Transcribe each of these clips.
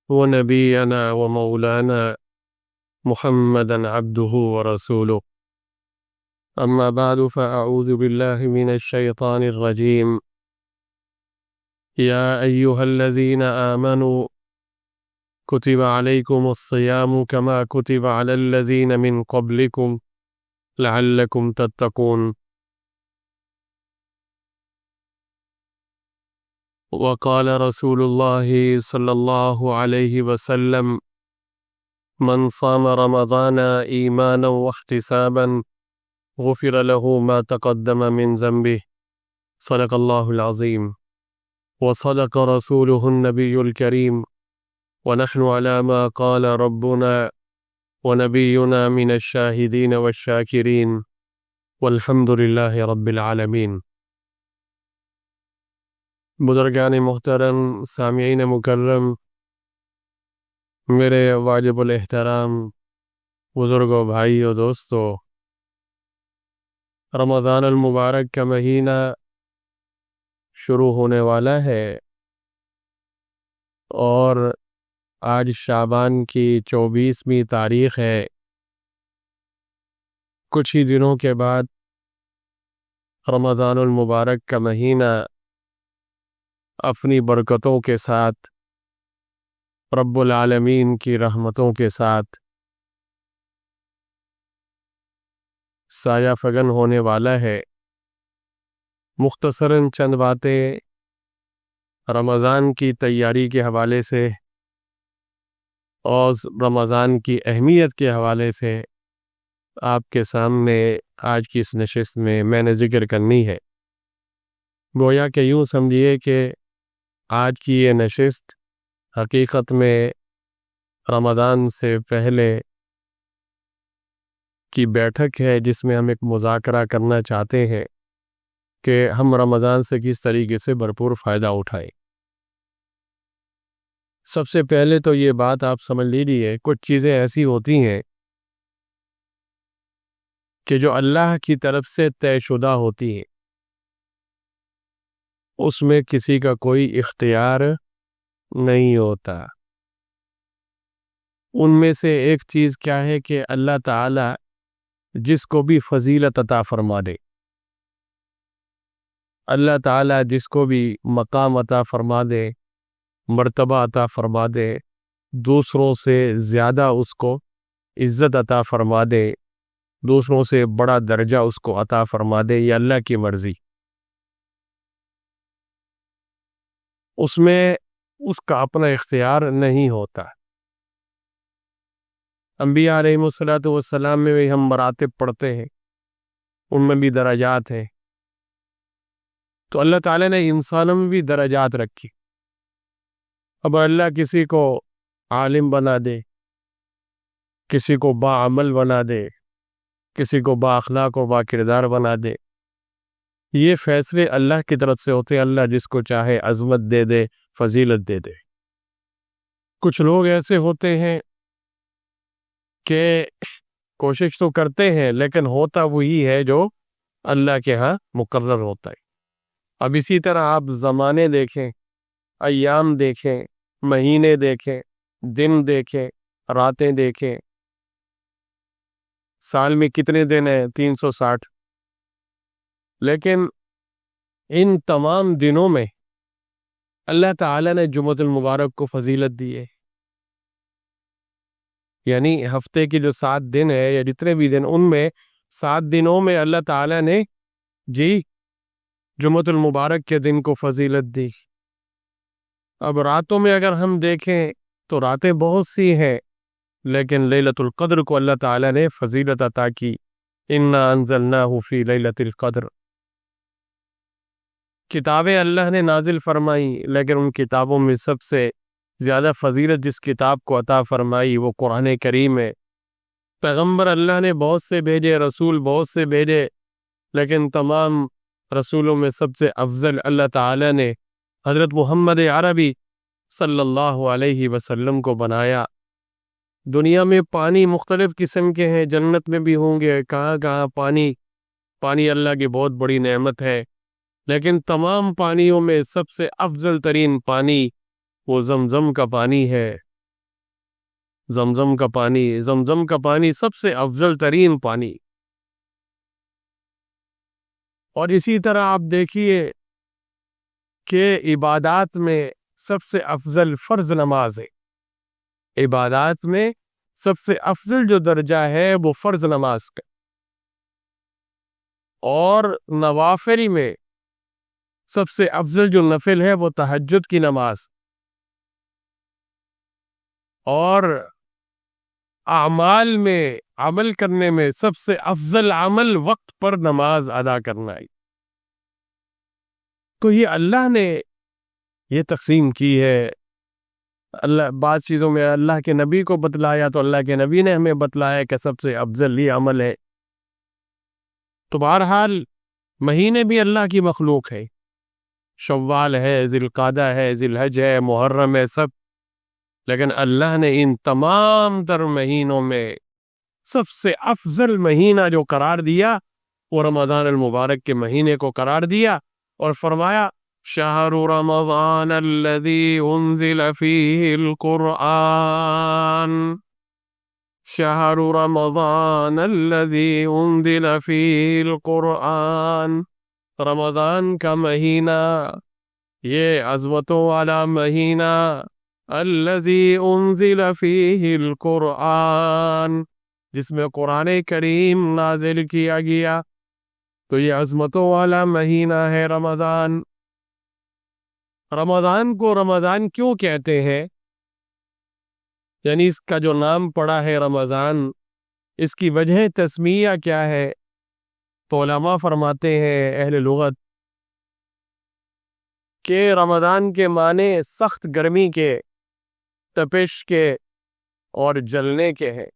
ونبينا ومولانا محمدا عبده ورسوله. أما بعد فأعوذ بالله من الشيطان الرجيم. يا أيها الذين آمنوا كتب عليكم الصيام كما كتب على الذين من قبلكم لعلكم تتقون. وقال رسول الله صلى الله عليه وسلم: من صام رمضان إيمانا واحتسابا غفر له ما تقدم من ذنبه. صدق الله العظيم وصدق رسوله النبي الكريم، ونحن على ما قال ربنا ونبينا من الشاهدين والشاكرين، والحمد لله رب العالمين. بزرگان محترم، سامعین مکرم، میرے واجب الاحترام بزرگوں، بھائیوں، دوستو، رمضان المبارک کا مہینہ شروع ہونے والا ہے اور آج شعبان کی 24ویں تاریخ ہے۔ کچھ ہی دنوں کے بعد رمضان المبارک کا مہینہ اپنی برکتوں کے ساتھ، رب العالمین کی رحمتوں کے ساتھ سایہ فگن ہونے والا ہے۔ مختصراً چند باتیں رمضان کی تیاری کے حوالے سے اور رمضان کی اہمیت کے حوالے سے آپ کے سامنے آج کی اس نشست میں نے ذکر کرنی ہے۔ گویا کہ یوں سمجھیے کہ آج کی یہ نشست حقیقت میں رمضان سے پہلے کی بیٹھک ہے، جس میں ہم ایک مذاکرہ کرنا چاہتے ہیں کہ ہم رمضان سے کس طریقے سے بھرپور فائدہ اٹھائیں۔ سب سے پہلے تو یہ بات آپ سمجھ لیجیے، کچھ چیزیں ایسی ہوتی ہیں کہ جو اللہ کی طرف سے طے شدہ ہوتی ہیں، اس میں کسی کا کوئی اختیار نہیں ہوتا۔ ان میں سے ایک چیز کیا ہے کہ اللہ تعالی جس کو بھی فضیلت عطا فرما دے، اللہ تعالی جس کو بھی مقام عطا فرما دے، مرتبہ عطا فرما دے، دوسروں سے زیادہ اس کو عزت عطا فرما دے، دوسروں سے بڑا درجہ اس کو عطا فرما دے، یہ اللہ کی مرضی۔ اس میں اس کا اپنا اختیار نہیں ہوتا۔ انبیاء علیہ السلام میں بھی ہم مراتب پڑھتے ہیں، ان میں بھی درجات ہیں، تو اللہ تعالیٰ نے انسانوں میں بھی درجات رکھی۔ اب اللہ کسی کو عالم بنا دے، کسی کو باعمل بنا دے، کسی کو با اخلاق و با کردار بنا دے، یہ فیصلے اللہ کی طرف سے ہوتے ہیں۔ اللہ جس کو چاہے عظمت دے دے، فضیلت دے دے۔ کچھ لوگ ایسے ہوتے ہیں کہ کوشش تو کرتے ہیں لیکن ہوتا وہی ہے جو اللہ کے ہاں مقرر ہوتا ہے۔ اب اسی طرح آپ زمانے دیکھیں، ایام دیکھیں، مہینے دیکھیں، دن دیکھیں، راتیں دیکھیں، سال میں کتنے دن ہیں؟ 360۔ لیکن ان تمام دنوں میں اللہ تعالیٰ نے جمعۃ المبارک کو فضیلت دی ہے۔ یعنی ہفتے کی جو 7 دن ہے یا جتنے بھی دن، ان میں 7 دنوں میں اللہ تعالیٰ نے جمعۃ المبارک کے دن کو فضیلت دی۔ اب راتوں میں اگر ہم دیکھیں تو راتیں بہت سی ہیں، لیکن لیلۃ القدر کو اللہ تعالیٰ نے فضیلت عطا کی۔ انا انزلناہ فی لیلۃ القدر۔ کتابیں اللہ نے نازل فرمائی، لیکن ان کتابوں میں سب سے زیادہ فضیلت جس کتاب کو عطا فرمائی وہ قرآن کریم ہے۔ پیغمبر اللہ نے بہت سے بھیجے، رسول بہت سے بھیجے، لیکن تمام رسولوں میں سب سے افضل اللہ تعالیٰ نے حضرت محمد عربی صلی اللہ علیہ وسلم کو بنایا۔ دنیا میں پانی مختلف قسم کے ہیں، جنت میں بھی ہوں گے، کہاں کہاں پانی اللہ کی بہت بڑی نعمت ہے، لیکن تمام پانیوں میں سب سے افضل ترین پانی وہ زمزم کا پانی ہے۔ زمزم کا پانی سب سے افضل ترین پانی. اور اسی طرح آپ دیکھیے کہ عبادات میں سب سے افضل فرض نماز ہے. عبادات میں سب سے افضل جو درجہ ہے وہ فرض نماز کا. اور نوافل میں سب سے افضل جو نفل ہے وہ تہجد کی نماز. اور اعمال میں عمل کرنے میں سب سے افضل عمل وقت پر نماز ادا کرنا ہے. تو یہ اللہ نے یہ تقسیم کی ہے. اللہ بعض چیزوں میں اللہ کے نبی کو بتلایا تو اللہ کے نبی نے ہمیں بتلایا کہ سب سے افضل یہ عمل ہے. تو بہرحال مہینے بھی اللہ کی مخلوق ہے. شوال ہے، ذی القعدہ ہے، ذی الحج ہے، محرم ہے، سب. لیکن اللہ نے ان تمام تر مہینوں میں سب سے افضل مہینہ جو قرار دیا وہ رمضان المبارک کے مہینے کو قرار دیا اور فرمایا شہر رمضان الذی انزل فیہ القرآن. شہر رمضان الذی انزل فیہ القرآن. رمضان کا مہینہ، یہ عظمتوں والا مہینہ، الذی انزل فیہ القرآن، جس میں قرآن کریم نازل کیا گیا. تو یہ عظمتوں والا مہینہ ہے رمضان. رمضان کو رمضان کیوں کہتے ہیں؟ یعنی اس کا جو نام پڑا ہے رمضان، اس کی وجہ تسمیہ کیا ہے؟ تو علماء فرماتے ہیں اہل لغت کہ رمضان کے معنی سخت گرمی کے، تپش کے اور جلنے کے ہیں.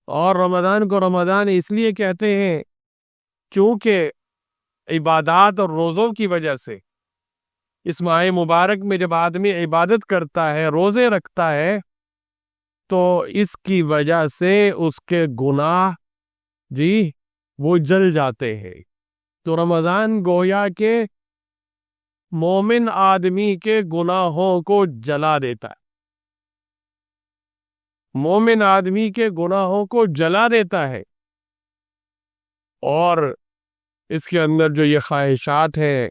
اور رمضان کو رمضان اس لیے کہتے ہیں چونکہ عبادات اور روزوں کی وجہ سے اس ماہ مبارک میں جب آدمی عبادت کرتا ہے، روزے رکھتا ہے، تو اس کی وجہ سے اس کے گناہ وہ جل جاتے ہیں. تو رمضان گویا کہ مومن آدمی کے گناہوں کو جلا دیتا ہے. مومن آدمی کے گناہوں کو جلا دیتا ہے. اور اس کے اندر جو یہ خواہشات ہیں،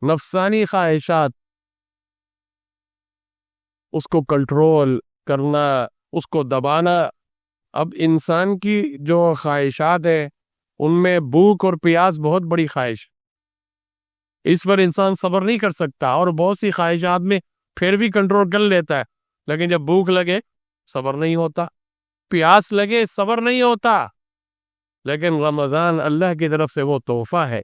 نفسانی خواہشات، اس کو کنٹرول کرنا، اس کو دبانا. اب انسان کی جو خواہشات ہیں ان میں بھوک اور پیاس بہت بڑی خواہش، اس پر انسان صبر نہیں کر سکتا. اور بہت سی خواہشات میں پھر بھی کنٹرول کر لیتا ہے، لیکن جب بھوک لگے صبر نہیں ہوتا، پیاس لگے صبر نہیں ہوتا. لیکن رمضان اللہ کی طرف سے وہ تحفہ ہے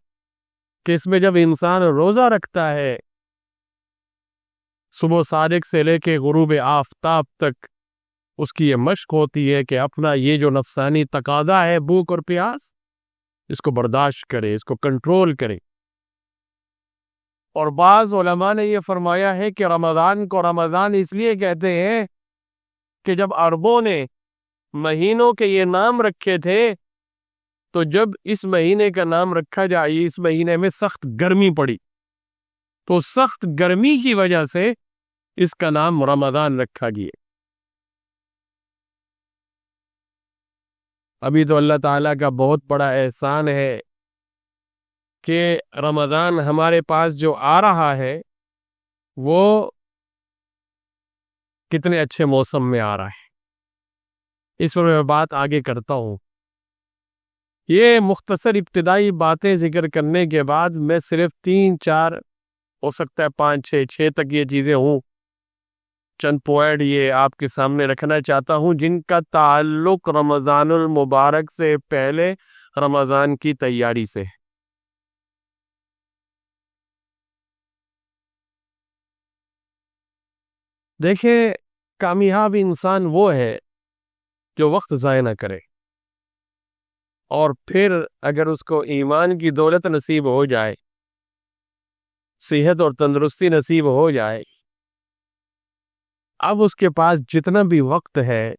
کہ اس میں جب انسان روزہ رکھتا ہے، صبح صادق سے لے کے غروب آفتاب تک اس کی یہ مشق ہوتی ہے کہ اپنا یہ جو نفسانی تقاضا ہے، بھوک اور پیاس، اس کو برداشت کرے، اس کو کنٹرول کرے. اور بعض علماء نے یہ فرمایا ہے کہ رمضان کو رمضان اس لیے کہتے ہیں کہ جب عربوں نے مہینوں کے یہ نام رکھے تھے تو جب اس مہینے کا نام رکھا جائے، اس مہینے میں سخت گرمی پڑی، تو سخت گرمی کی وجہ سے اس کا نام رمضان رکھا گیا. ابھی تو اللہ تعالیٰ کا بہت بڑا احسان ہے کہ رمضان ہمارے پاس جو آ رہا ہے وہ کتنے اچھے موسم میں آ رہا ہے. اس پر میں بات آگے کرتا ہوں. یہ مختصر ابتدائی باتیں ذکر کرنے کے بعد میں صرف 3-4، ہو سکتا ہے 5-6 تک یہ چیزیں ہوں، چند پوائنٹ یہ آپ کے سامنے رکھنا چاہتا ہوں جن کا تعلق رمضان المبارک سے پہلے رمضان کی تیاری سے. دیکھیں، کامیاب انسان وہ ہے جو وقت ضائع نہ کرے، اور پھر اگر اس کو ایمان کی دولت نصیب ہو جائے، صحت اور تندرستی نصیب ہو جائے، اب اس کے پاس جتنا بھی وقت ہے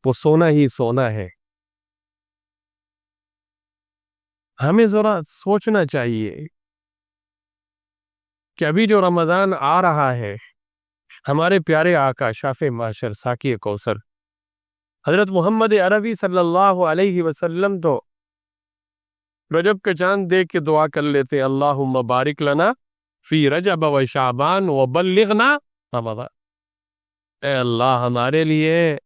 وہ سونا ہی سونا ہے. ہمیں ذرا سوچنا چاہیے کہ ابھی جو رمضان آ رہا ہے ہمارے پیارے آقا شافع معاشر ساقی کوثر حضرت محمد عربی صلی اللہ علیہ وسلم تو رجب کا چاند دیکھ کے دعا کر لیتے اللہم بارک لنا فی رجب و شعبان و بلغنا رمضان. اے اللہ ہمارے لیے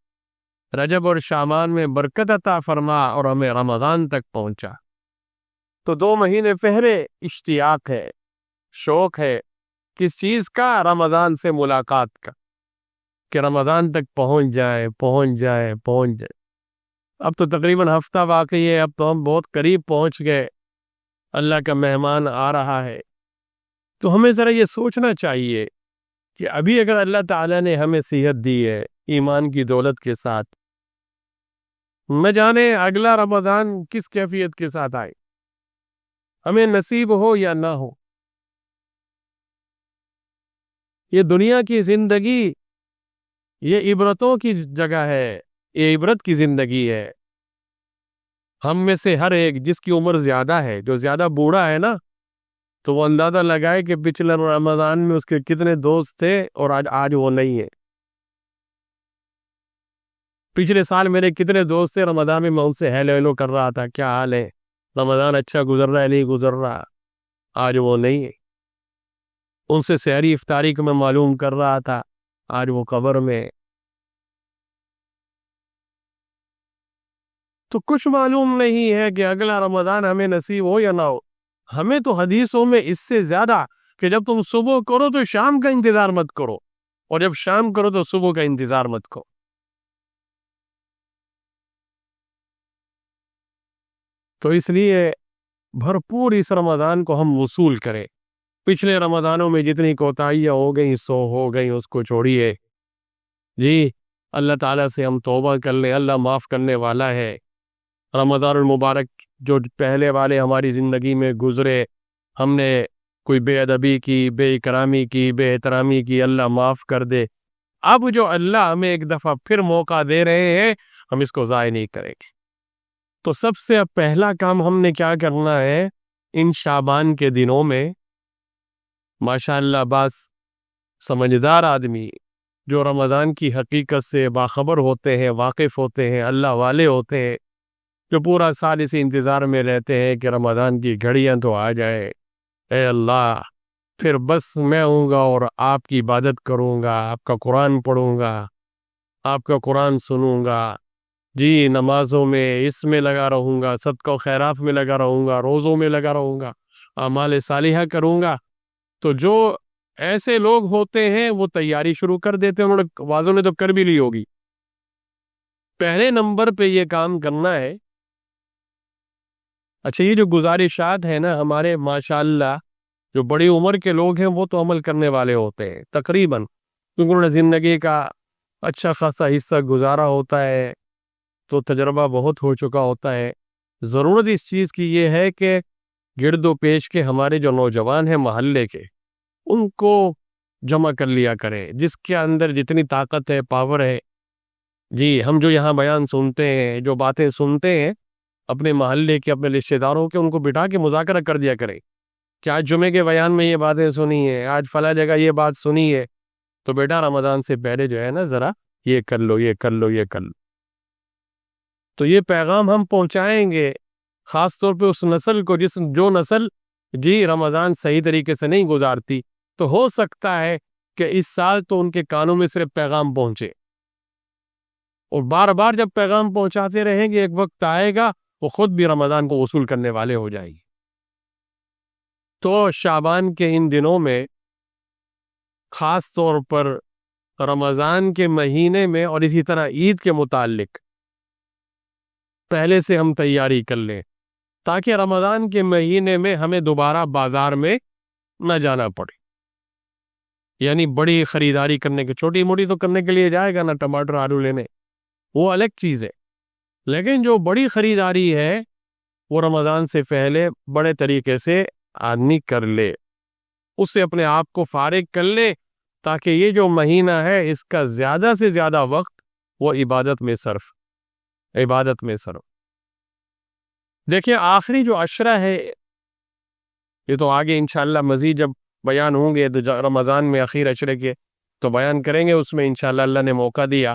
رجب اور شعبان میں برکت عطا فرما اور ہمیں رمضان تک پہنچا. تو 2 مہینے پہلے اشتیاق ہے، شوق ہے کس چیز کا؟ رمضان سے ملاقات کا، کہ رمضان تک پہنچ جائے. اب تو تقریباً ہفتہ باقی ہے، اب تو ہم بہت قریب پہنچ گئے، اللہ کا مہمان آ رہا ہے. تو ہمیں ذرا یہ سوچنا چاہیے کہ ابھی اگر اللہ تعالیٰ نے ہمیں صحت دی ہے ایمان کی دولت کے ساتھ، نہ جانے اگلا رمضان کس کیفیت کے ساتھ آئے، ہمیں نصیب ہو یا نہ ہو. یہ دنیا کی زندگی یہ عبرتوں کی جگہ ہے، یہ عبرت کی زندگی ہے. ہم میں سے ہر ایک جس کی عمر زیادہ ہے، جو زیادہ بوڑھا ہے نا، تو وہ اندازہ لگائے کہ پچھلے رمضان میں اس کے کتنے دوست تھے اور آج وہ نہیں ہے. پچھلے سال میرے کتنے دوست تھے رمضان میں ان سے ہیلو ہیلو کر رہا تھا، کیا حال ہے، رمضان اچھا گزر رہا ہے نہیں گزر رہا. آج وہ نہیں ہے. ان سے سحری افطاری کو میں معلوم کر رہا تھا، آج وہ قبر میں. تو کچھ معلوم نہیں ہے کہ اگلا رمضان ہمیں نصیب ہو یا نہ ہو. ہمیں تو حدیثوں میں اس سے زیادہ کہ جب تم صبح کرو تو شام کا انتظار مت کرو، اور جب شام کرو تو صبح کا انتظار مت کرو. تو اس لیے بھرپور اس رمضان کو ہم وصول کریں. پچھلے رمضانوں میں جتنی کوتاہیاں ہو گئیں سو ہو گئیں، اس کو چھوڑیے. جی اللہ تعالیٰ سے ہم توبہ کر لیں، اللہ معاف کرنے والا ہے. رمضان المبارک جو پہلے والے ہماری زندگی میں گزرے، ہم نے کوئی بے ادبی کی، بے اکرامی کی، بے احترامی کی، اللہ معاف کر دے. اب جو اللہ ہمیں ایک دفعہ پھر موقع دے رہے ہیں، ہم اس کو ضائع نہیں کریں گے. تو سب سے پہلا کام ہم نے کیا کرنا ہے؟ ان شعبان کے دنوں میں ماشاءاللہ بعض سمجھدار آدمی جو رمضان کی حقیقت سے باخبر ہوتے ہیں، واقف ہوتے ہیں، اللہ والے ہوتے ہیں، جو پورا سال اسی انتظار میں رہتے ہیں کہ رمضان کی گھڑیاں تو آ جائے. اے اللہ پھر بس میں ہوں گا اور آپ کی عبادت کروں گا، آپ کا قرآن پڑھوں گا، آپ کا قرآن سنوں گا. جی نمازوں میں اس میں لگا رہوں گا، صدقہ و خیرات میں لگا رہوں گا، روزوں میں لگا رہوں گا، اعمال صالحہ کروں گا. تو جو ایسے لوگ ہوتے ہیں وہ تیاری شروع کر دیتے ہیں، انہوں نے واضح نے تو کر بھی لی ہوگی. پہلے نمبر پہ یہ کام کرنا ہے. اچھا یہ جو گزارشات ہیں نا ہمارے ماشاءاللہ جو بڑی عمر کے لوگ ہیں وہ تو عمل کرنے والے ہوتے ہیں تقریباً، کیونکہ انہوں نے زندگی کا اچھا خاصا حصہ گزارا ہوتا ہے، تو تجربہ بہت ہو چکا ہوتا ہے. ضرورت اس چیز کی یہ ہے کہ گرد و پیش کے ہمارے جو نوجوان ہیں محلے کے، ان کو جمع کر لیا کریں، جس کے اندر جتنی طاقت ہے، پاور ہے. جی ہم جو یہاں بیان سنتے ہیں، جو باتیں سنتے ہیں اپنے محلے کے، اپنے رشتہ داروں کے، ان کو بٹھا کے مذاکرہ کر دیا کریں کہ آج جمعے کے بیان میں یہ باتیں سنی ہیں، آج فلاں جگہ یہ بات سنی ہے، تو بیٹا رمضان سے پہلے جو ہے نا ذرا یہ کر لو، یہ کر لو، یہ کر لو. تو یہ پیغام ہم پہنچائیں گے خاص طور پہ اس نسل کو جو نسل جی رمضان صحیح طریقے سے نہیں گزارتی. تو ہو سکتا ہے کہ اس سال تو ان کے کانوں میں صرف پیغام پہنچے، اور بار بار جب پیغام پہنچاتے رہیں گے ایک وقت آئے گا وہ خود بھی رمضان کو وصول کرنے والے ہو جائے گی. تو شعبان کے ان دنوں میں خاص طور پر رمضان کے مہینے میں اور اسی طرح عید کے متعلق پہلے سے ہم تیاری کر لیں، تاکہ رمضان کے مہینے میں ہمیں دوبارہ بازار میں نہ جانا پڑے. یعنی بڑی خریداری کرنے کے، چھوٹی موٹی تو کرنے کے لیے جائے گا نا ٹماٹر آلو لینے، وہ الگ چیز ہے، لیکن جو بڑی خریداری ہے وہ رمضان سے پہلے بڑے طریقے سے آدمی کر لے، اس سے اپنے آپ کو فارغ کر لے، تاکہ یہ جو مہینہ ہے اس کا زیادہ سے زیادہ وقت وہ عبادت میں صرف. دیکھیں آخری جو عشرہ ہے یہ تو آگے انشاءاللہ مزید جب بیان ہوں گے تو رمضان میں اخیر عشرے کے تو بیان کریں گے اس میں انشاءاللہ، اللہ نے موقع دیا۔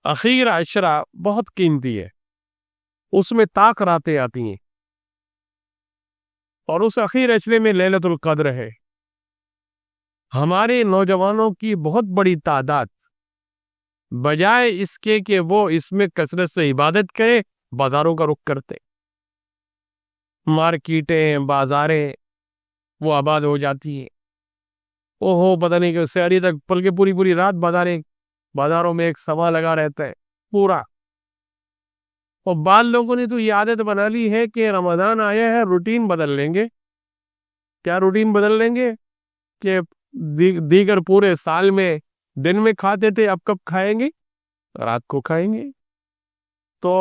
اخیر عشرہ بہت قیمتی ہے، اس میں طاق راتیں آتی ہیں، اور اس اخیر عشرے میں لیلۃ القدر ہے۔ ہمارے نوجوانوں کی بہت بڑی تعداد بجائے اس کے کہ وہ اس میں کثرت سے عبادت کرے، بازاروں کا رخ کرتے، مارکیٹیں بازاریں وہ آباد ہو جاتی ہیں۔ پتہ نہیں کہ سحری تک بلکہ پوری پوری رات بازاروں میں ایک سما لگا رہتا ہے پورا۔ اور بعض لوگوں نے تو یہ عادت بنا لی ہے کہ رمضان آیا ہے، روٹین بدل لیں گے۔ کیا روٹین بدل لیں گے؟ کہ دیگر پورے سال میں دن میں کھاتے تھے، اب کب کھائیں گے؟ رات کو کھائیں گے۔ تو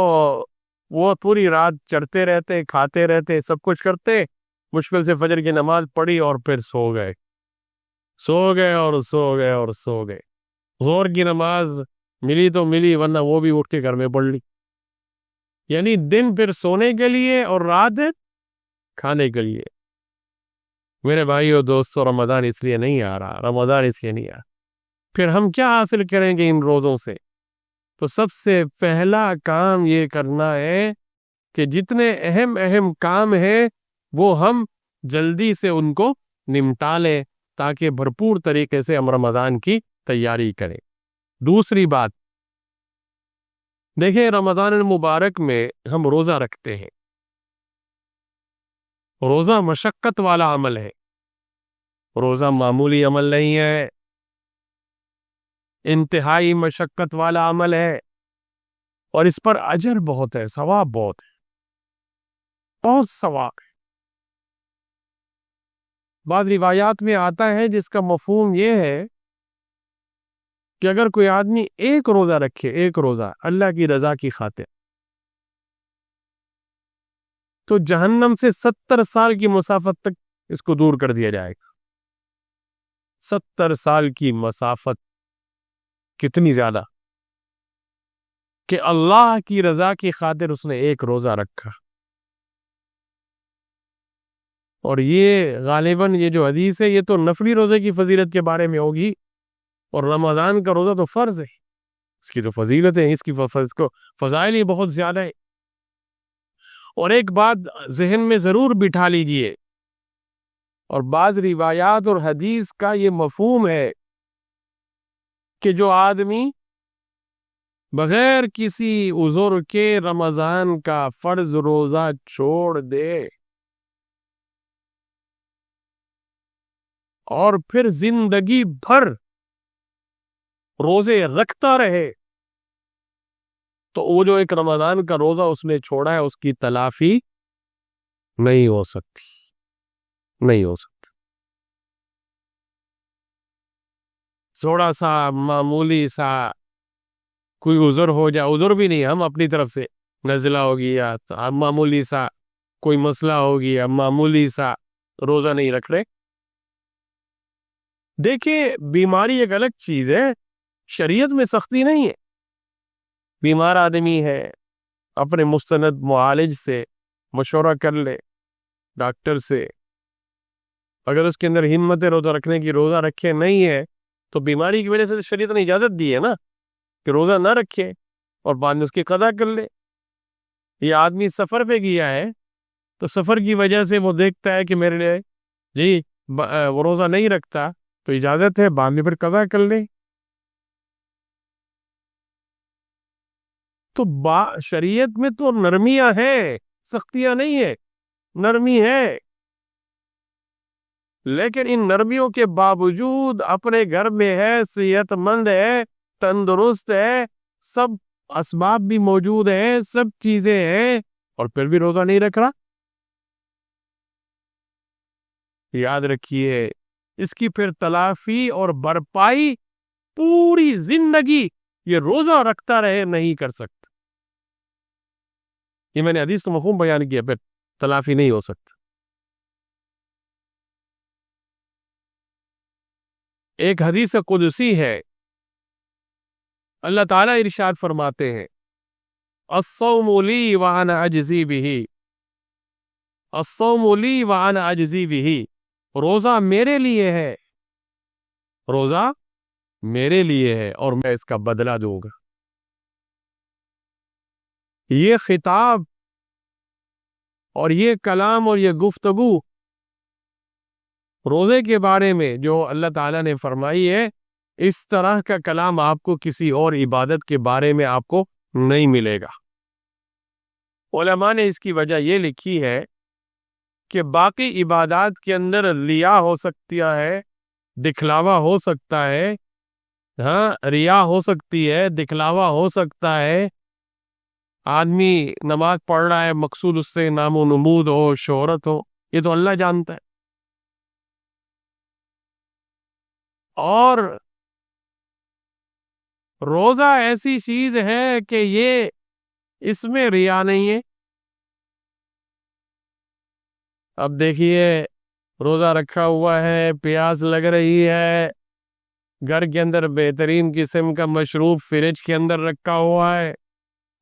وہ پوری رات چڑھتے رہتے، کھاتے رہتے، سب کچھ کرتے، مشکل سے فجر کی نماز پڑھی اور پھر سو گئے اور سو گئے۔ ظہر کی نماز ملی تو ملی، ورنہ وہ بھی اٹھ کے گھر میں پڑھ لی۔ یعنی دن پھر سونے کے لیے اور رات کھانے کے لیے۔ میرے بھائیو دوستو، رمضان اس لیے نہیں آ رہا، رمضان اس لیے نہیں آ رہا۔ پھر ہم کیا حاصل کریں گے ان روزوں سے؟ تو سب سے پہلا کام یہ کرنا ہے کہ جتنے اہم کام ہیں وہ ہم جلدی سے ان کو نمٹا لیں، تاکہ بھرپور طریقے سے ہم رمضان کی تیاری کریں۔ دوسری بات دیکھیں، رمضان المبارک میں ہم روزہ رکھتے ہیں۔ روزہ مشقت والا عمل ہے، روزہ معمولی عمل نہیں ہے، انتہائی مشقت والا عمل ہے، اور اس پر اجر بہت ہے، ثواب بہت ہے، بہت ثواب ہے۔ بعض روایات میں آتا ہے جس کا مفہوم یہ ہے کہ اگر کوئی آدمی ایک روزہ رکھے، ایک روزہ اللہ کی رضا کی خاطر، تو جہنم سے 70 سال کی مسافت تک اس کو دور کر دیا جائے گا۔ 70 سال کی مسافت کتنی زیادہ کہ اللہ کی رضا کی خاطر اس نے ایک روزہ رکھا۔ اور یہ غالباً یہ جو حدیث ہے یہ تو نفلی روزے کی فضیلت کے بارے میں ہوگی، اور رمضان کا روزہ تو فرض ہے، اس کی تو فضیلت ہے، اس کی فضائل ہی بہت زیادہ ہے۔ اور ایک بات ذہن میں ضرور بٹھا لیجئے، اور بعض روایات اور حدیث کا یہ مفہوم ہے کہ جو آدمی بغیر کسی عذر کے رمضان کا فرض روزہ چھوڑ دے اور پھر زندگی بھر روزے رکھتا رہے، تو وہ جو ایک رمضان کا روزہ اس نے چھوڑا ہے اس کی تلافی نہیں ہو سکتی، نہیں ہو سکتی۔ تھوڑا سا معمولی سا کوئی عذر ہو جائے، عذر بھی نہیں، ہم اپنی طرف سے نزلہ ہو گیا، معمولی سا کوئی مسئلہ ہو گیا، معمولی سا روزہ نہیں رکھ رہے۔ دیکھیں، بیماری ایک الگ چیز ہے، شریعت میں سختی نہیں ہے۔ بیمار آدمی ہے، اپنے مستند معالج سے مشورہ کر لے، ڈاکٹر سے، اگر اس کے اندر ہمت روزہ رکھنے کی، روزہ رکھے نہیں ہے تو بیماری کی وجہ سے شریعت نے اجازت دی ہے نا کہ روزہ نہ رکھے اور بعد میں اس کی قضا کر لے۔ یہ آدمی سفر پہ گیا ہے تو سفر کی وجہ سے وہ دیکھتا ہے کہ میرے لیے وہ روزہ نہیں رکھتا، تو اجازت ہے بعد میں پھر قضا کر لے۔ تو شریعت میں تو نرمیاں ہیں، سختیاں نہیں ہے، نرمی ہے، لیکن ان نرمیوں کے باوجود اپنے گھر میں ہے، صحت مند ہے، تندرست ہے، سب اسباب بھی موجود ہیں، سب چیزیں ہیں، اور پھر بھی روزہ نہیں رکھ رہا۔ یاد رکھیے، اس کی پھر تلافی اور بھرپائی پوری زندگی یہ روزہ رکھتا رہے نہیں کر سکتا۔ یہ میں نے حدیث کا مفہوم بیان کیا، پھر تلافی نہیں ہو سکتا۔ ایک حدیث قدسی ہے، اللہ تعالیٰ ارشاد فرماتے ہیں، الصوم لی وانا اجزی بہ، الصوم لی وانا اجزی بہ، روزہ میرے لیے ہے، روزہ میرے لیے ہے اور میں اس کا بدلہ دوں گا۔ یہ خطاب اور یہ کلام اور یہ گفتگو روزے کے بارے میں جو اللہ تعالیٰ نے فرمائی ہے، اس طرح کا کلام آپ کو کسی اور عبادت کے بارے میں آپ کو نہیں ملے گا۔ علماء نے اس کی وجہ یہ لکھی ہے کہ باقی عبادات کے اندر ریا ہو سکتی ہے، دکھلاوا ہو سکتا ہے، ریا ہو سکتی ہے، دکھلاوا ہو سکتا ہے، آدمی نماز پڑھ رہا ہے، مقصود اس سے نام و نمود ہو، شہرت ہو، یہ تو اللہ جانتا ہے۔ اور روزہ ایسی چیز ہے کہ یہ اس میں ریا نہیں ہے۔ اب دیکھیے، روزہ رکھا ہوا ہے، پیاس لگ رہی ہے، گھر کے اندر بہترین قسم کا مشروب فریج کے اندر رکھا ہوا ہے،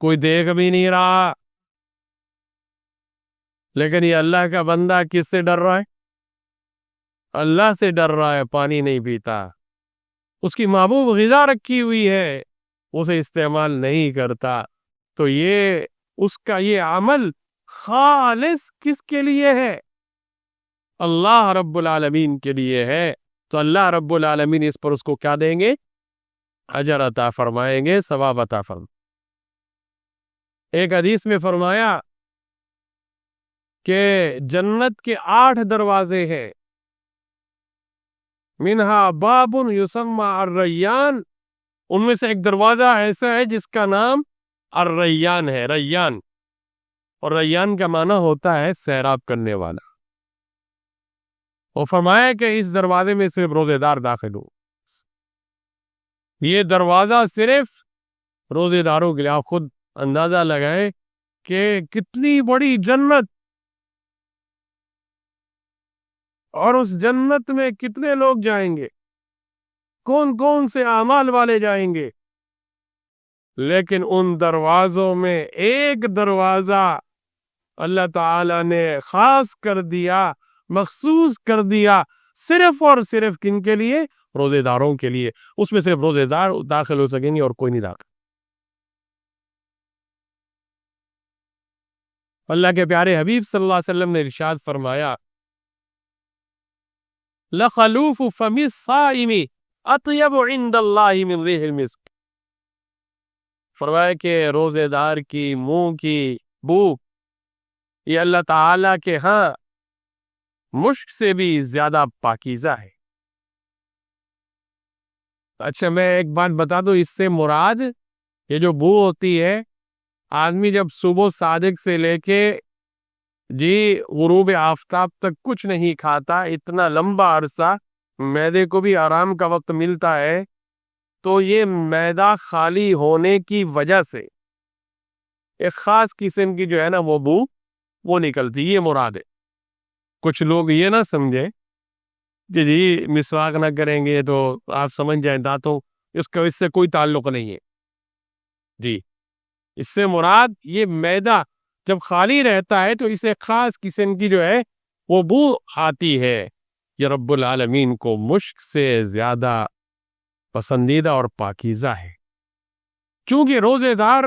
کوئی دیکھ بھی نہیں رہا، لیکن یہ اللہ کا بندہ کس سے ڈر رہا ہے؟ اللہ سے ڈر رہا ہے، پانی نہیں پیتا، اس کی محبوب غذا رکھی ہوئی ہے، اسے استعمال نہیں کرتا، تو یہ اس کا یہ عمل خالص کس کے لیے ہے؟ اللہ رب العالمین کے لیے ہے۔ تو اللہ رب العالمین اس پر اس کو کیا دیں گے؟ اجر عطا فرمائیں گے، ثواب عطا فرمائیں۔ ایک حدیث میں فرمایا کہ جنت کے 8 دروازے ہیں، منہا باب یسمى الریان، ان میں سے ایک دروازہ ایسا ہے جس کا نام الریان ہے، ریان، اور ریان کا معنی ہوتا ہے سیراب کرنے والا۔ وہ فرمایا کہ اس دروازے میں صرف روزے دار داخل ہو، یہ دروازہ صرف روزے داروں کے لیے۔ آپ خود اندازہ لگائیں کہ کتنی بڑی جنت، اور اس جنت میں کتنے لوگ جائیں گے، کون کون سے اعمال والے جائیں گے، لیکن ان دروازوں میں ایک دروازہ اللہ تعالی نے خاص کر دیا، مخصوص کر دیا، صرف اور صرف کن کے لیے؟ روزے داروں کے لیے۔ اس میں صرف روزے دار داخل ہو سکیں گے اور کوئی نہیں داخل۔ اللہ کے پیارے حبیب صلی اللہ علیہ وسلم نے ارشاد فرمایا، لخلوف فم الصائم اطیب عند اللہ من ریح المسک، فرمایا کہ روزے دار کی منہ کی بو یہ اللہ تعالی کے ہاں مشک سے بھی زیادہ پاکیزہ ہے۔ اچھا، میں ایک بات بتا دوں، اس سے مراد یہ جو بو ہوتی ہے، آدمی جب صبح صادق سے لے کے غروب آفتاب تک کچھ نہیں کھاتا، اتنا لمبا عرصہ معدے کو بھی آرام کا وقت ملتا ہے، تو یہ معدہ خالی ہونے کی وجہ سے ایک خاص قسم کی جو ہے نا وہ بو وہ نکلتی، یہ مراد ہے۔ کچھ لوگ یہ نہ سمجھے کہ جی مسواک نہ کریں گے تو آپ سمجھ جائیں دانتوں، اس سے کوئی تعلق نہیں ہے جی۔ اس سے مراد یہ معدہ جب خالی رہتا ہے تو اسے خاص قسم کی جو ہے وہ بو آتی ہے، یہ رب العالمین کو مشک سے زیادہ پسندیدہ اور پاکیزہ ہے۔ چونکہ روزے دار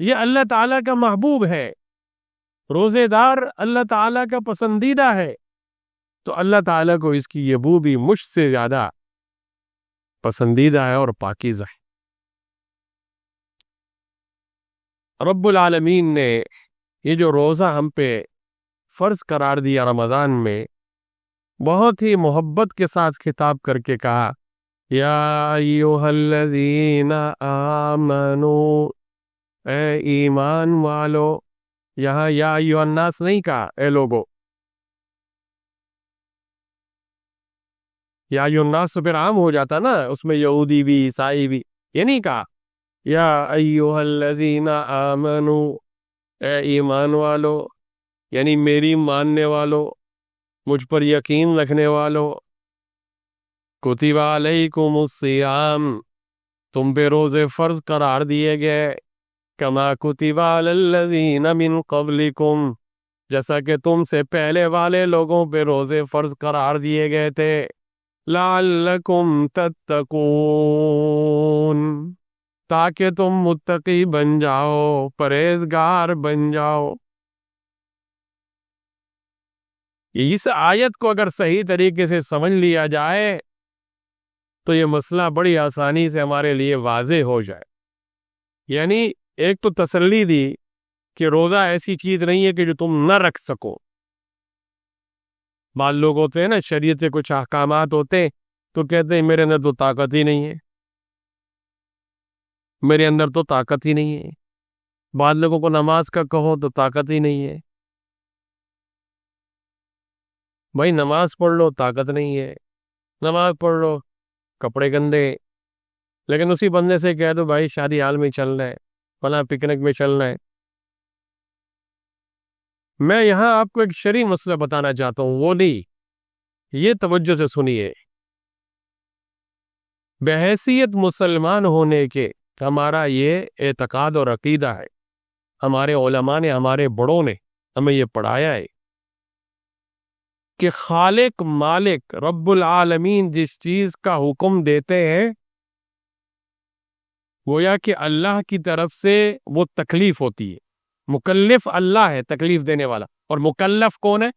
یہ اللہ تعالیٰ کا محبوب ہے، روزے دار اللہ تعالیٰ کا پسندیدہ ہے، تو اللہ تعالیٰ کو اس کی یہ بو بھی مشک سے زیادہ پسندیدہ ہے اور پاکیزہ ہے۔ رب العالمین نے یہ جو روزہ ہم پہ فرض قرار دیا رمضان میں، بہت ہی محبت کے ساتھ خطاب کر کے کہا، یا ایھا الذین آمنو، اے ایمان والو۔ یہاں یا ایھا الناس نہیں کہا اے لوگو، یا ایھا الناس تو پھر عام ہو جاتا نا، اس میں یہودی بھی عیسائی بھی، یہ نہیں کہا یا ایھا الذین آمنو، اے ایمان والو، یعنی میری ماننے والو، مجھ پر یقین رکھنے والو، کتب علیکم الصیام، تم پہ روزے فرض قرار دیے گئے، کما کتب علی الذین من قبلکم، جیسا کہ تم سے پہلے والے لوگوں پہ روزے فرض قرار دیے گئے تھے، لعلکم تتقون، تاکہ تم متقی بن جاؤ، پرہیزگار بن جاؤ۔ اس آیت کو اگر صحیح طریقے سے سمجھ لیا جائے تو یہ مسئلہ بڑی آسانی سے ہمارے لیے واضح ہو جائے۔ یعنی ایک تو تسلی دی کہ روزہ ایسی چیز نہیں ہے کہ جو تم نہ رکھ سکو۔ بعض لوگ ہوتے ہیں نا، شریعت کے کچھ احکامات ہوتے تو کہتے ہیں میرے اندر تو طاقت ہی نہیں ہے، میرے اندر تو طاقت ہی نہیں ہے۔ بعض لوگوں کو نماز کا کہو تو طاقت ہی نہیں ہے۔ بھائی نماز پڑھ لو، طاقت نہیں ہے، نماز پڑھ لو، کپڑے گندے۔ لیکن اسی بندے سے کہہ دو بھائی شادی حال میں چلنا ہے، فلاں پکنک میں چلنا ہے۔ میں یہاں آپ کو ایک شرعی مسئلہ بتانا چاہتا ہوں، وہ نہیں، یہ توجہ سے سنیے۔ بحیثیت مسلمان ہونے کے ہمارا یہ اعتقاد اور عقیدہ ہے، ہمارے علماء نے، ہمارے بڑوں نے ہمیں یہ پڑھایا ہے کہ خالق مالک رب العالمین جس چیز کا حکم دیتے ہیں گویا کہ اللہ کی طرف سے وہ تکلیف ہوتی ہے۔ مکلف اللہ ہے، تکلیف دینے والا، اور مکلف کون ہے؟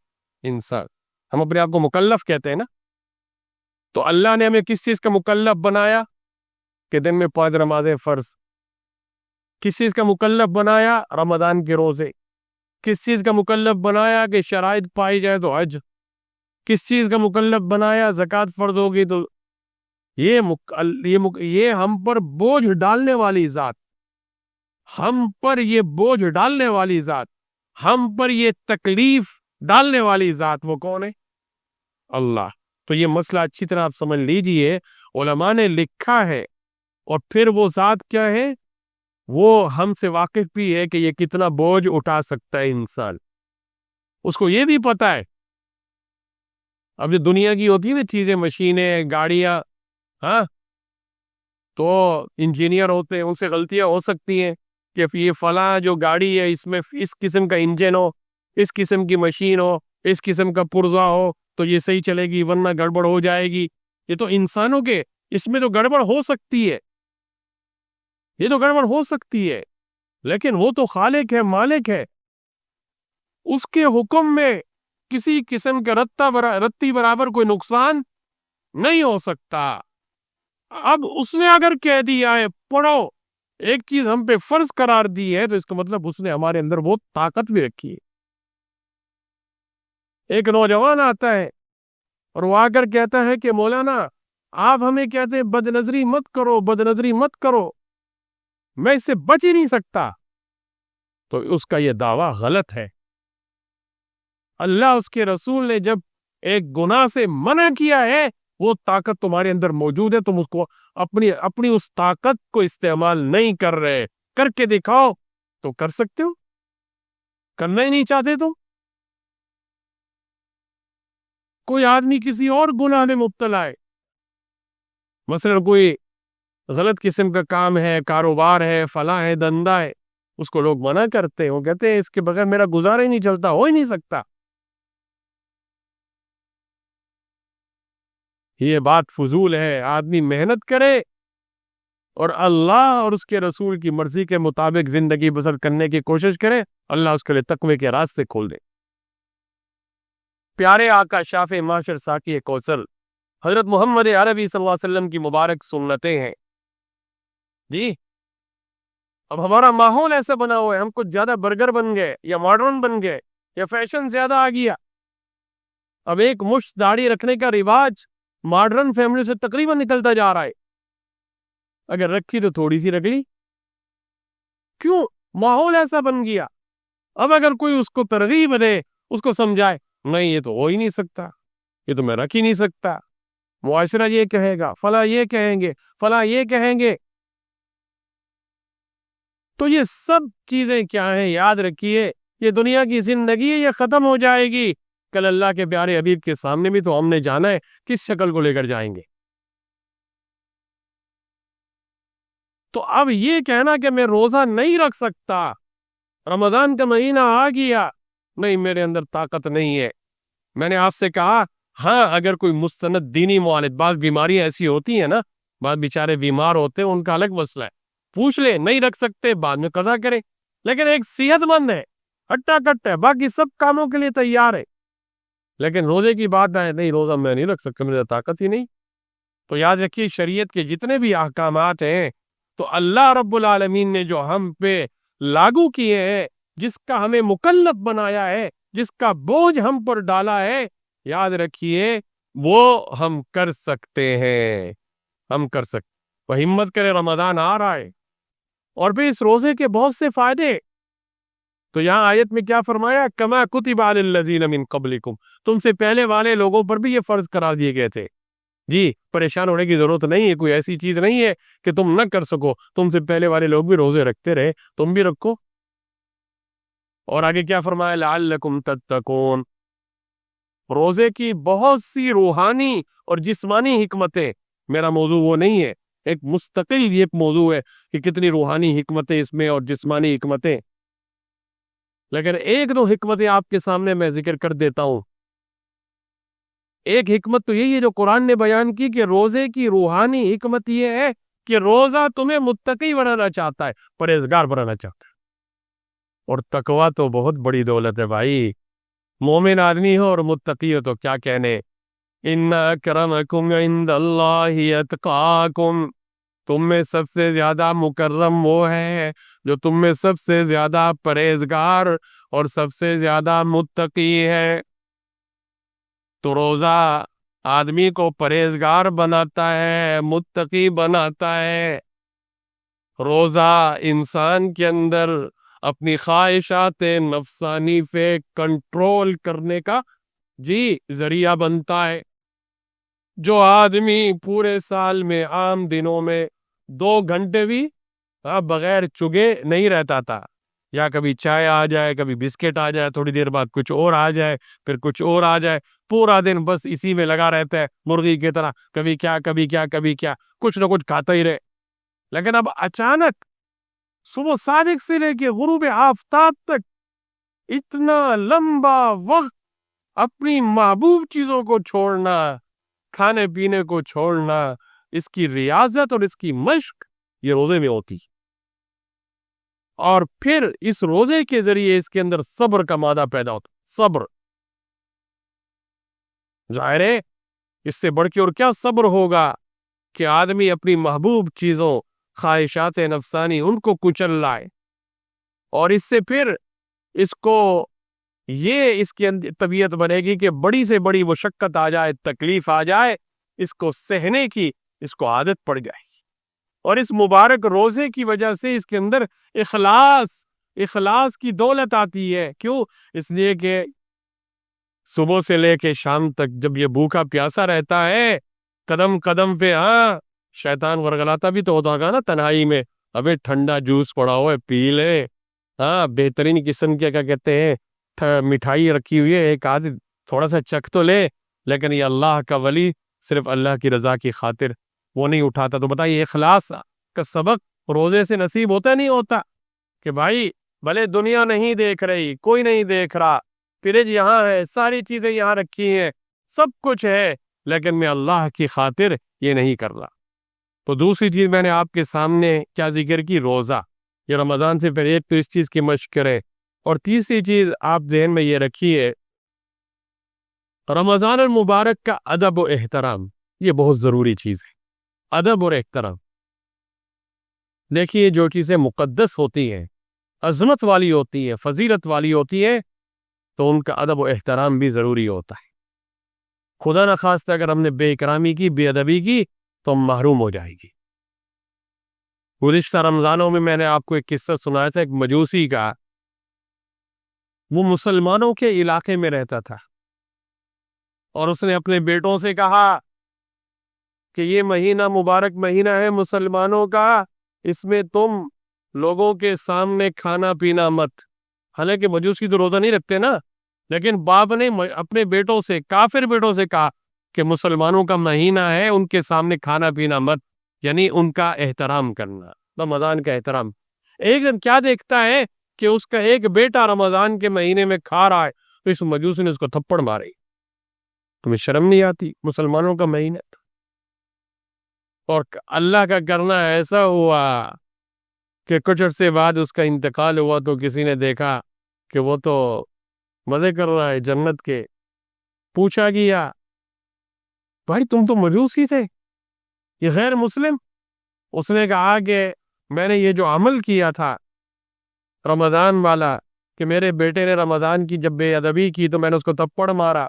انسان۔ ہم اپنے آپ کو مکلف کہتے ہیں نا، تو اللہ نے ہمیں کس چیز کا مکلف بنایا کہ دن میں 5 نمازیں فرض؟ کس چیز کا مکلف بنایا؟ رمضان کے روزے۔ کس چیز کا مکلف بنایا کہ شرائط پائی جائے تو حج؟ کس چیز کا مکلف بنایا؟ زکوٰۃ فرض ہوگی تو یہ ہم پر بوجھ ڈالنے والی ذات، ہم پر یہ بوجھ ڈالنے والی ذات، ہم پر یہ تکلیف ڈالنے والی ذات وہ کون ہے؟ اللہ۔ تو یہ مسئلہ اچھی طرح آپ سمجھ لیجئے، علماء نے لکھا ہے، اور پھر وہ ذات کیا ہے؟ وہ ہم سے واقف بھی ہے کہ یہ کتنا بوجھ اٹھا سکتا ہے انسان، اس کو یہ بھی پتا ہے۔ اب جو دنیا کی ہوتی ہے نا چیزیں، مشینیں، گاڑیاں، ہاں، تو انجینئر ہوتے ہیں، ان سے غلطیاں ہو سکتی ہیں کہ یہ فلاں جو گاڑی ہے اس میں اس قسم کا انجن ہو، اس قسم کی مشین ہو، اس قسم کا پرزہ ہو تو یہ صحیح چلے گی، ورنہ گڑبڑ ہو جائے گی۔ یہ تو انسانوں کے، اس میں تو گڑبڑ ہو سکتی ہے، یہ تو گڑبڑ ہو سکتی ہے، لیکن وہ تو خالق ہے، مالک ہے، اس کے حکم میں کسی قسم کا رتی برابر کوئی نقصان نہیں ہو سکتا۔ اب اس نے اگر کہہ دیا ہے پڑھو، ایک چیز ہم پہ فرض قرار دی ہے، تو اس کا مطلب اس نے ہمارے اندر وہ طاقت بھی رکھی ہے۔ ایک نوجوان آتا ہے اور وہ آ کر کہتا ہے کہ مولانا آپ ہمیں کہتے ہیں بد نظری مت کرو، بد نظری مت کرو، میں اس سے بچ ہی نہیں سکتا، تو اس کا یہ دعویٰ غلط ہے۔ اللہ اس کے رسول نے جب ایک گناہ سے منع کیا ہے، وہ طاقت تمہارے اندر موجود ہے، تم اس کو اپنی اس طاقت کو استعمال نہیں کر رہے، کر کے دکھاؤ تو کر سکتے ہو، کرنا ہی نہیں چاہتے تو۔ کوئی آدمی کسی اور گناہ میں مبتلا ہے، مثلا کوئی غلط قسم کا کام ہے، کاروبار ہے، فلاں ہے، دندہ ہے، اس کو لوگ منع کرتے ہیں، وہ کہتے ہیں اس کے بغیر میرا گزارا ہی نہیں چلتا، ہو ہی نہیں سکتا۔ یہ بات فضول ہے، آدمی محنت کرے اور اللہ اور اس کے رسول کی مرضی کے مطابق زندگی بسر کرنے کی کوشش کرے، اللہ اس کے لیے تقوی کے راستے کھول دے۔ پیارے آقا شافع معاشر ساقی کوثر حضرت محمد عربی صلی اللہ علیہ وسلم کی مبارک سنتیں ہیں جی۔ اب ہمارا ماحول ایسا بنا ہوا ہے، ہم کچھ زیادہ برگر بن گئے، یا ماڈرن بن گئے، یا فیشن زیادہ آ گیا۔ اب ایک مشت داڑھی رکھنے کا رواج ماڈرن فیملی سے تقریباً نکلتا جا رہا ہے، اگر رکھی تو تھوڑی سی رکھ لی، کیوں؟ ماحول ایسا بن گیا۔ اب اگر کوئی اس کو ترغیب دے، اس کو سمجھائے نہیں یہ تو ہو ہی نہیں سکتا، یہ تو میں رکھ ہی نہیں سکتا، معاشرہ یہ کہے گا، فلاں یہ کہیں گے، فلاں یہ کہیں گے، تو یہ سب چیزیں کیا ہیں؟ یاد رکھیے یہ دنیا کی زندگی ہے، یہ ختم ہو جائے گی، کل اللہ کے پیارے حبیب کے سامنے بھی تو ہم نے جانا ہے، کس شکل کو لے کر جائیں گے؟ تو اب یہ کہنا کہ میں روزہ نہیں رکھ سکتا، رمضان کا مہینہ آ گیا، نہیں میرے اندر طاقت نہیں ہے۔ میں نے آپ سے کہا ہاں اگر کوئی مستند دینی معالج، بعض بیماریاں ایسی ہوتی ہیں نا، بعض بیچارے بیمار ہوتے ہیں، ان کا الگ مسئلہ ہے، پوچھ لے نہیں رکھ سکتے بعد میں قضا کریں، لیکن ایک صحت مند ہے، ہٹا کٹ ہے، باقی سب کاموں کے لیے تیار ہے، لیکن روزے کی بات ہے نہیں روزہ میں نہیں رکھ سکتا، میرے طاقت ہی نہیں۔ تو یاد رکھیے شریعت کے جتنے بھی احکامات ہیں تو اللہ رب العالمین نے جو ہم پہ لاگو کیے ہیں، جس کا ہمیں مکلف بنایا ہے، جس کا بوجھ ہم پر ڈالا ہے، یاد رکھیے وہ ہم کر سکتے ہیں، ہم کر سکتے۔ وہ ہمت کرے، رمضان آ رہا ہے، اور پھر اس روزے کے بہت سے فائدے۔ تو یہاں آیت میں کیا فرمایا؟ کما کتب علی الذین من قبلکم، تم سے پہلے والے لوگوں پر بھی یہ فرض قرار دیے گئے تھے۔ جی پریشان ہونے کی ضرورت نہیں ہے، کوئی ایسی چیز نہیں ہے کہ تم نہ کر سکو، تم سے پہلے والے لوگ بھی روزے رکھتے رہے، تم بھی رکھو۔ اور آگے کیا فرمایا؟ لعلکم تتقون، روزے کی بہت سی روحانی اور جسمانی حکمتیں، میرا موضوع وہ نہیں ہے، ایک مستقل یہ ایک موضوع ہے کہ کتنی روحانی حکمتیں اس میں اور جسمانی حکمتیں، لیکن ایک دو حکمتیں آپ کے سامنے میں ذکر کر دیتا ہوں۔ ایک حکمت تو یہی ہے جو قرآن نے بیان کی کہ روزے کی روحانی حکمت یہ ہے کہ روزہ تمہیں متقی بنانا چاہتا ہے، پرہیزگار بنانا چاہتا ہے، اور تقویٰ تو بہت بڑی دولت ہے بھائی، مومن آدمی ہو اور متقی ہو تو کیا کہنے۔ ان اکرمکم عند اللہ اتقاکم، تم میں سب سے زیادہ مکرم وہ ہے جو تم میں سب سے زیادہ پرہیزگار اور سب سے زیادہ متقی ہے۔ تو روزہ آدمی کو پرہیزگار بناتا ہے، متقی بناتا ہے۔ روزہ انسان کے اندر اپنی خواہشات نفسانی پہ کنٹرول کرنے کا ذریعہ بنتا ہے۔ جو آدمی پورے سال میں عام دنوں میں 2 گھنٹے بھی بغیر چگے نہیں رہتا تھا، یا کبھی چائے آ جائے، کبھی بسکٹ آ جائے، تھوڑی دیر بعد کچھ اور آ جائے، پھر کچھ اور آ جائے، پورا دن بس اسی میں لگا رہتا ہے مرغی کی طرح، کبھی کیا کبھی کیا کبھی کیا، کچھ نہ کچھ کھاتا ہی رہے۔ لیکن اب اچانک صبح صادق سے لے کے غروب آفتاب تک اتنا لمبا وقت اپنی محبوب چیزوں کو چھوڑنا، کھانے پینے کو چھوڑنا، اس کی ریاضت اور اس کی مشق یہ روزے میں ہوتی، اور پھر اس روزے کے ذریعے اس کے اندر صبر کا مادہ پیدا ہوتا، صبر۔ ظاہر ہے اس سے بڑھ کے اور کیا صبر ہوگا کہ آدمی اپنی محبوب چیزوں، خواہشات نفسانی ان کو کچل لائے، اور اس سے پھر اس کو یہ اس کی طبیعت بنے گی کہ بڑی سے بڑی مشقت آ جائے، تکلیف آ جائے، اس کو سہنے کی اس کو عادت پڑ جائے گی، اور اس مبارک روزے کی وجہ سے اس کے اندر اخلاص کی دولت آتی ہے۔ کیوں؟ اس لیے کہ صبح سے لے کے شام تک جب یہ بھوکا پیاسا رہتا ہے، قدم قدم پہ شیطان ورگلاتا بھی تو ہوتا ہوگا نا تنہائی میں، ابے ٹھنڈا جوس پڑا ہوا ہے پی لے، بہترین قسم کے کیا کہتے ہیں مٹھائی رکھی ہوئی ہے، ایک آدھ تھوڑا سا چکھ تو لے، لیکن یہ اللہ کا ولی صرف اللہ کی رضا کی خاطر وہ نہیں اٹھاتا۔ تو بتائیے اخلاص کا سبق روزے سے نصیب ہوتا نہیں ہوتا کہ بھائی بھلے دنیا نہیں دیکھ رہی، کوئی نہیں دیکھ رہا، فریج یہاں ہے، ساری چیزیں یہاں رکھی ہیں، سب کچھ ہے، لیکن میں اللہ کی خاطر یہ نہیں کر رہا۔ تو دوسری چیز میں نے آپ کے سامنے کیا ذکر کی؟ روزہ، یہ رمضان سے پہلے ایک تو اس چیز کی مشق کرے، اور تیسری چیز آپ ذہن میں یہ رکھیے رمضان المبارک کا ادب و احترام، یہ بہت ضروری چیز ہے، ادب اور احترام۔ دیکھیے جو چیزیں مقدس ہوتی ہیں، عظمت والی ہوتی ہیں، فضیلت والی ہوتی ہیں، تو ان کا ادب و احترام بھی ضروری ہوتا ہے۔ خدا نخواستہ اگر ہم نے بے اکرامی کی، بے ادبی کی تو ہم محروم ہو جائے گی۔ گزشتہ رمضانوں میں نے آپ کو ایک قصہ سنایا تھا، ایک مجوسی کا، وہ مسلمانوں کے علاقے میں رہتا تھا، اور اس نے اپنے بیٹوں سے کہا کہ یہ مہینہ مبارک مہینہ ہے مسلمانوں کا، اس میں تم لوگوں کے سامنے کھانا پینا مت۔ حالانکہ مجوسی تو روزہ نہیں رکھتے نا، لیکن باپ نے اپنے بیٹوں سے، کافر بیٹوں سے کہا کہ مسلمانوں کا مہینہ ہے، ان کے سامنے کھانا پینا مت، یعنی ان کا احترام کرنا، رمضان کا احترام۔ ایک دن کیا دیکھتا ہے کہ اس کا ایک بیٹا رمضان کے مہینے میں کھا رہا ہے، تو اس مجوسی نے اس کو تھپڑ ماری، تمہیں شرم نہیں آتی؟ مسلمانوں کا مہینہ تھا، اور اللہ کا کرنا ایسا ہوا کہ کچھ عرصے بعد اس کا انتقال ہوا تو کسی نے دیکھا کہ وہ تو مزے کر رہا ہے جنت کے. پوچھا گیا بھائی تم تو مجوسی تھے، یہ غیر مسلم. اس نے کہا کہ میں نے یہ جو عمل کیا تھا رمضان والا، کہ میرے بیٹے نے رمضان کی جب بے ادبی کی تو میں نے اس کو تھپڑ مارا،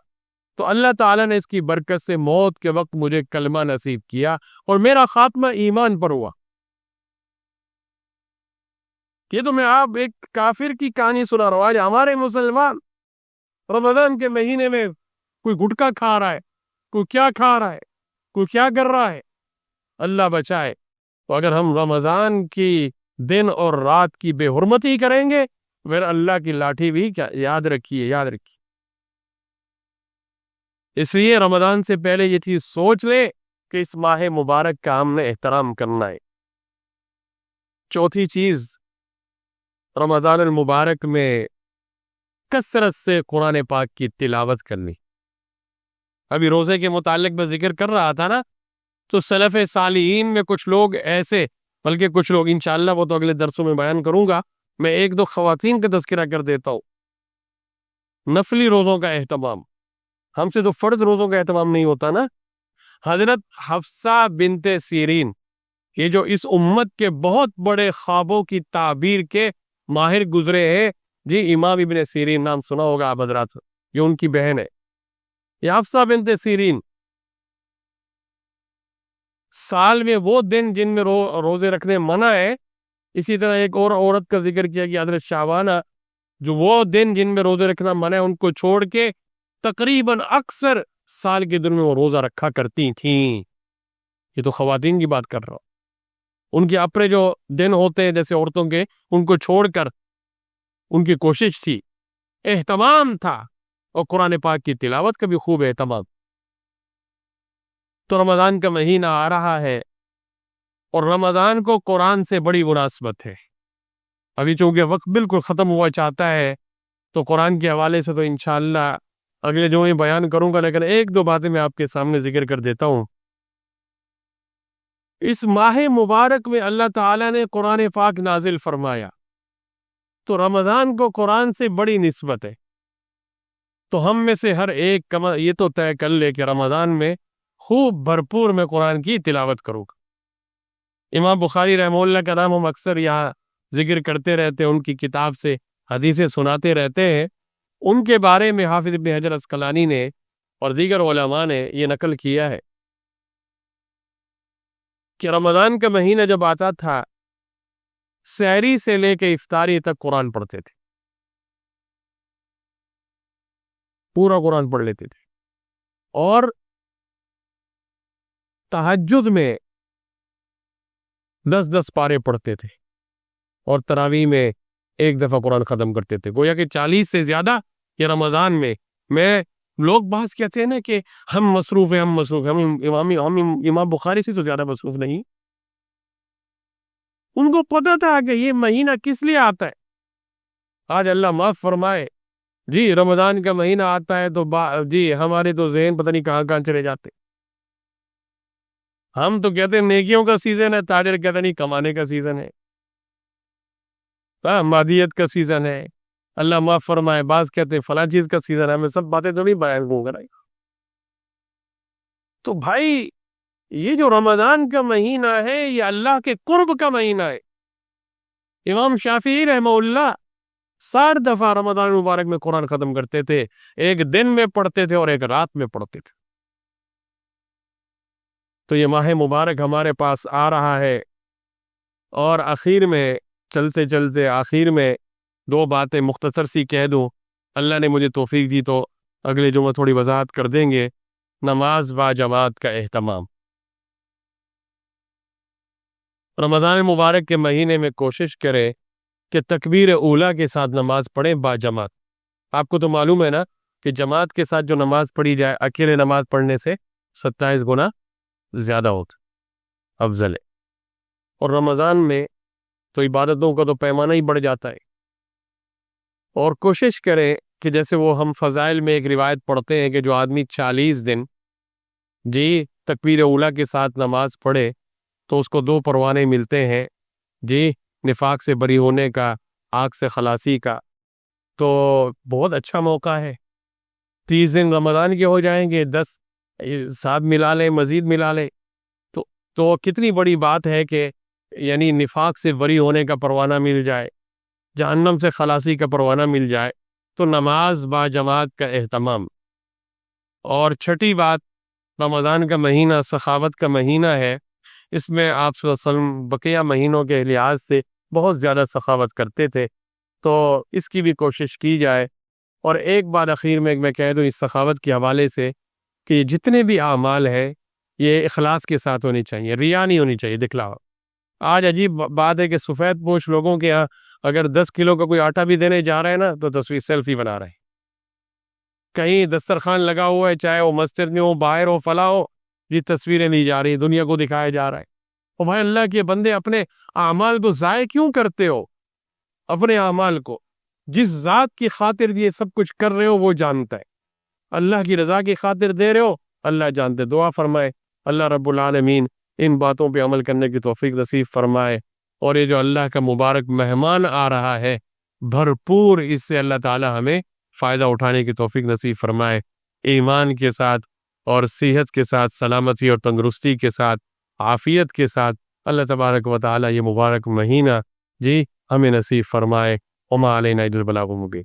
تو اللہ تعالیٰ نے اس کی برکت سے موت کے وقت مجھے کلمہ نصیب کیا اور میرا خاتمہ ایمان پر ہوا. یہ تو میں آپ ایک کافر کی کہانی سنا رہا ہوں. آج ہمارے مسلمان رمضان کے مہینے میں کوئی گٹکا کھا رہا ہے، کوئی کیا کھا رہا ہے، کوئی کیا کر رہا ہے، اللہ بچائے. تو اگر ہم رمضان کی دن اور رات کی بے حرمتی کریں گے پھر اللہ کی لاٹھی بھی یاد رکھیے. اس لیے رمضان سے پہلے یہ چیز سوچ لے کہ اس ماہ مبارک کا ہم نے احترام کرنا ہے. چوتھی چیز، رمضان المبارک میں کثرت سے قرآن پاک کی تلاوت کرنی. ابھی روزے کے متعلق میں ذکر کر رہا تھا نا، تو سلف صالحین میں کچھ لوگ ایسے، بلکہ کچھ لوگ انشاءاللہ وہ تو اگلے درسوں میں بیان کروں گا، میں ایک دو خواتین کا تذکرہ کر دیتا ہوں. نفلی روزوں کا اہتمام، ہم سے تو فرض روزوں کا اہتمام نہیں ہوتا نا. حضرت حفصہ بنت سیرین، یہ جو اس امت کے بہت بڑے خوابوں کی تعبیر کے ماہر گزرے ہیں جی، امام ابن سیرین نام سنا ہوگا آپ حضرات، یہ ان کی بہن ہے. یہ حفصہ بنت سیرین سال میں وہ دن جن میں روزے رکھنے منع ہے، اسی طرح ایک اور عورت کا ذکر کیا کہ حضرت شعبانہ، جو وہ دن جن میں روزے رکھنا منع ہے ان کو چھوڑ کے تقریباً اکثر سال کے دن میں وہ روزہ رکھا کرتی تھیں. یہ تو خواتین کی بات کر رہا ہوں. ان کے اپنے جو دن ہوتے ہیں جیسے عورتوں کے، ان کو چھوڑ کر ان کی کوشش تھی، اہتمام تھا، اور قرآن پاک کی تلاوت کا بھی خوب اہتمام. تو رمضان کا مہینہ آ رہا ہے اور رمضان کو قرآن سے بڑی مناسبت ہے. ابھی چونکہ وقت بالکل ختم ہوا چاہتا ہے تو قرآن کے حوالے سے تو انشاءاللہ اگلے جو میں بیان کروں گا، لیکن ایک دو باتیں میں آپ کے سامنے ذکر کر دیتا ہوں. اس ماہ مبارک میں اللہ تعالیٰ نے قرآن پاک نازل فرمایا، تو رمضان کو قرآن سے بڑی نسبت ہے. تو ہم میں سے ہر ایک یہ تو طے کر لے کہ رمضان میں خوب بھرپور میں قرآن کی تلاوت کروں گا. امام بخاری رحمہ اللہ کا نام ہم اکثر یہاں ذکر کرتے رہتے ہیں، ان کی کتاب سے حدیثیں سناتے رہتے ہیں. ان کے بارے میں حافظ ابن حجر عسقلانی نے اور دیگر علماء نے یہ نقل کیا ہے کہ رمضان کا مہینہ جب آتا تھا، سحری سے لے کے افطاری تک قرآن پڑھتے تھے، پورا قرآن پڑھ لیتے تھے. اور تہجد میں 10 پارے پڑھتے تھے، اور تراویح میں ایک دفعہ قرآن ختم کرتے تھے. گویا کہ 40 سے زیادہ یہ رمضان میں لوگ بحث کہتے ہیں نا کہ ہم مصروف ہیں، ہم امام بخاری سے تو زیادہ مصروف نہیں. ان کو پتہ تھا کہ یہ مہینہ کس لیے آتا ہے. آج اللہ معاف فرمائے جی، رمضان کا مہینہ آتا ہے تو جی ہمارے تو ذہن پتہ نہیں کہاں کہاں چلے جاتے. ہم تو کہتے ہیں نیکیوں کا سیزن ہے، تاجر کہتے نہیں کمانے کا سیزن ہے، مادیت کا سیزن ہے. اللہ معاف فرمائے بعض کہتے ہیں فلاں چیز کا سیزن ہے. میں سب باتیں تو نہیں بیان کروں گا. تو بھائی یہ جو رمضان کا مہینہ ہے یہ اللہ کے قرب کا مہینہ ہے. امام شافعی رحمہ اللہ 60 دفعہ رمضان مبارک میں قرآن ختم کرتے تھے، ایک دن میں پڑھتے تھے اور ایک رات میں پڑھتے تھے. تو یہ ماہ مبارک ہمارے پاس آ رہا ہے، اور آخر میں چلتے چلتے آخر میں 2 باتیں مختصر سی کہہ دوں. اللہ نے مجھے توفیق دی تو اگلے جمعہ تھوڑی وضاحت کر دیں گے. نماز با جماعت کا اہتمام. رمضان مبارک کے مہینے میں کوشش کرے کہ تکبیر اولیٰ کے ساتھ نماز پڑھیں با جماعت. آپ کو تو معلوم ہے نا کہ جماعت کے ساتھ جو نماز پڑھی جائے اکیلے نماز پڑھنے سے 27 گنا زیادہ ہوتا، افضل ہے. اور رمضان میں تو عبادتوں کا تو پیمانہ ہی بڑھ جاتا ہے. اور کوشش کریں کہ جیسے وہ ہم فضائل میں ایک روایت پڑھتے ہیں کہ جو آدمی 40 دن جی تکبیر اولیٰ کے ساتھ نماز پڑھے تو اس کو 2 پروانے ملتے ہیں جی، نفاق سے بری ہونے کا، آگ سے خلاصی کا۔ تو بہت اچھا موقع ہے۔ 30 دن رمضان کے ہو جائیں گے، 10 ساتھ ملا لیں، مزید ملا لیں، تو کتنی بڑی بات ہے کہ یعنی نفاق سے بری ہونے کا پروانہ مل جائے، جہنم سے خلاصی کا پروانہ مل جائے۔ تو نماز با جماعت کا اہتمام۔ اور چھٹی بات، رمضان کا مہینہ سخاوت کا مہینہ ہے، اس میں آپ صلی اللہ علیہ وسلم بقیہ مہینوں کے لحاظ سے بہت زیادہ سخاوت کرتے تھے، تو اس کی بھی کوشش کی جائے۔ اور ایک بات اخیر میں کہہ دوں اس سخاوت کے حوالے سے کہ جتنے بھی اعمال ہیں یہ اخلاص کے ساتھ ہونی چاہیے، ریا نہیں ہونی چاہیے، دکھلاوا۔ آج عجیب بات ہے کہ سفید پوش لوگوں کے یہاں اگر 10 کلو کا کوئی آٹا بھی دینے جا رہے ہیں نا تو تصویر سیلفی بنا رہے ہیں، کہیں دسترخوان لگا ہوا ہے، چاہے وہ مسجد میں ہو، باہر ہو، فلاں ہو، یہ تصویریں لی جا رہی، دنیا کو دکھایا جا رہا ہے۔ اور بھائی اللہ کے بندے اپنے اعمال کو ضائع کیوں کرتے ہو؟ اپنے اعمال کو جس ذات کی خاطر یہ سب کچھ کر رہے ہو وہ جانتا ہے، اللہ کی رضا کی خاطر دے رہے ہو، اللہ جانتے۔ دعا فرمائے اللہ رب العالمین ان باتوں پہ عمل کرنے کی توفیق نصیب فرمائے، اور یہ جو اللہ کا مبارک مہمان آ رہا ہے بھرپور، اس سے اللہ تعالی ہمیں فائدہ اٹھانے کی توفیق نصیب فرمائے، ایمان کے ساتھ اور صحت کے ساتھ، سلامتی اور تندرستی کے ساتھ، عافیت کے ساتھ اللہ تبارک و تعالی یہ مبارک مہینہ جی ہمیں نصیب فرمائے۔ وما علینا الا البلاغ المبین۔